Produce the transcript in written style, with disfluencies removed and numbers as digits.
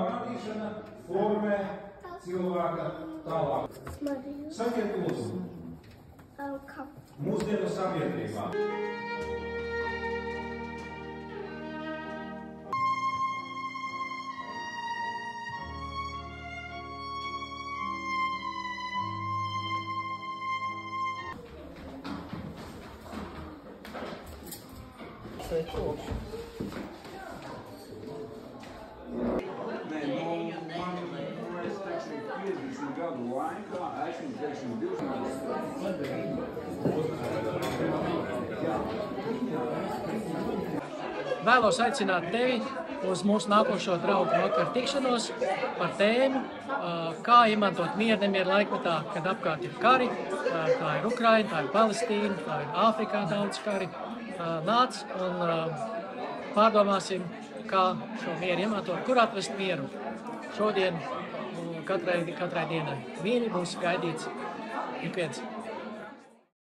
parādīšana formē cilvēka tālāk. Sakiet lūdzu, mūsdienu sabiedrībā. Nē, es teiksim 50 gadu laikā esmu, teiksim, 200. Vēlos aicināt tevi uz mūsu nākošo draugu vakaru tikšanos par tēmu, kā izmantot mieru nemieru laikmetā, kad apkārt ir kari. Tā ir Ukraina, tā ir Palestīna, tā ir Āfrikā daudz kari. Nāc un pārdomāsim, kā šo mieru izmantot, kur atrast mieru šodien, katrai dienai. Mīļi būs gaidīts ik viens.